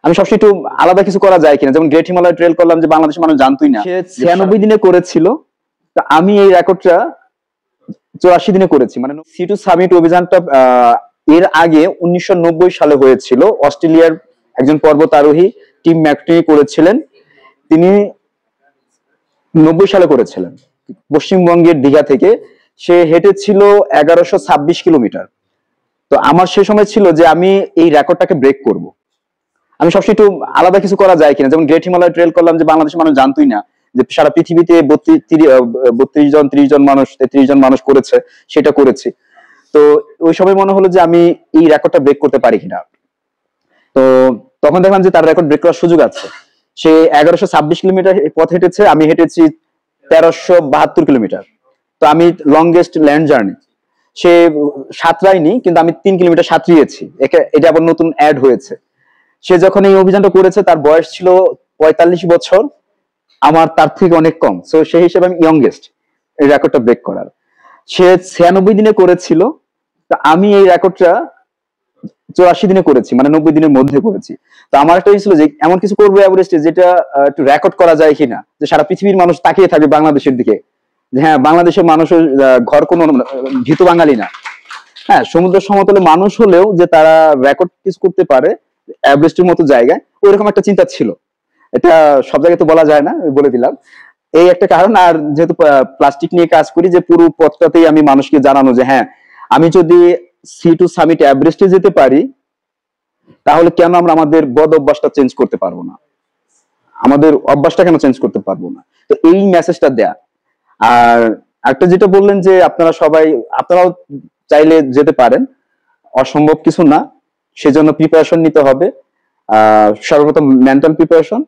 আমি সবসময় একটু আলাদা কিছু করা যায় কিনা, যেমন গ্রেট হিমালয় ট্রেল করলাম যে বাংলাদেশের মানুষ জানতোই না, সে 96 দিনে করেছিল, তা আমি এই রেকর্ডটা 84 দিনে করেছি। মানে C2 সামিট অভিযানটা এর আগে 1990 সালে হয়েছিল। অস্ট্রেলিয়ার একজন পর্বতারোহী টিম ম্যাকট্রি করেছিলেন, তিনি 90 সালে করেছিলেন পশ্চিমবঙ্গের দীঘা থেকে। সে হেঁটেছিল 1126 কিলোমিটার। তো আমার সে সময় ছিল যে আমি এই রেকর্ডটাকে ব্রেক করব। আমি সবসময় একটু আলাদা কিছু করা যায় কিনা, যেমন গ্রেট হিমালয় ট্রেল করলাম যে বাংলাদেশের মানুষ জানতোই না যে সারা পৃথিবীতে 32 জন 30 জন মানুষ 33 জন মানুষ করেছে, সেটা করেছি। তো ওই সময় মনে হলো যে আমি এই রেকর্ডটা ব্রেক করতে পারি কিনা। তো তখন দেখলাম যে তার রেকর্ড ব্রেক করার সুযোগ আছে। সে 1126 কিলোমিটার পথ হেঁটেছে, আমি হেঁটেছি 1372 কিলোমিটার। তো আমি লংগেস্ট ল্যান্ড জার্নি। সে সাঁতরায়নি, কিন্তু আমি 3 কিলোমিটার সাঁতরিয়েছি। এটা আবার নতুন অ্যাড হয়েছে। সে যখন এই অভিযানটা করেছে তার বয়স ছিল 45 বছর, আমার তার থেকে অনেক কম। সো সেই হিসেবে আমি ইয়ংগেস্ট এই রেকর্ডটা ব্রেক করার। সে 96 দিনে করেছিল, তা আমি এই রেকর্ডটা 84 দিনে করেছি, মানে 90 দিনের মধ্যে করেছি। তো আমার একটা ছিল যে এমন কিছু করবো এভারেস্টে যেটা একটু রেকর্ড করা যায় কিনা, যে সারা পৃথিবীর মানুষ তাকিয়ে থাকবে বাংলাদেশের দিকে, যে হ্যাঁ বাংলাদেশের মানুষের ঘর কোনো ভীতু বাঙালি না। হ্যাঁ, সমুদ্র সমতলে মানুষ হলেও যে তারা রেকর্ড কিছু করতে পারে এভারেস্টের মতো জায়গায়, ওইরকম একটা চিন্তা ছিল। এটা সব জায়গায় তো বলা যায় না, বলে দিলাম। এই একটা কারণ। আর যেহেতু প্লাস্টিক নিয়ে কাজ করি, যে পুরো পথটাতেই আমি মানুষকে জানানো যে হ্যাঁ, আমি যদি C2 সামিট এভারেস্টে যেতে পারি, তাহলে কেন আমরা আমাদের বদ অভ্যাসটা চেঞ্জ করতে পারবো না, আমাদের অভ্যাসটা কেন চেঞ্জ করতে পারবো না। তো এই মেসেজটা দেয়া। আর একটা যেটা বললেন যে আপনারাও চাইলে যেতে পারেন, অসম্ভব কিছু না। সেজন্য প্রিপারেশন নিতে হবে। সর্বপ্রথম মেন্টাল প্রিপারেশন,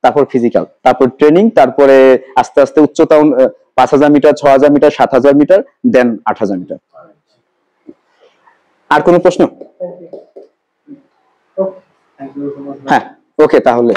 তারপর ফিজিক্যাল, তারপর ট্রেনিং, তারপরে আস্তে আস্তে উচ্চতা 5000 মিটার, 6000 মিটার, 7000 মিটার, দেন 8000 মিটার। আর কোনো প্রশ্ন? হ্যাঁ, ওকে তাহলে।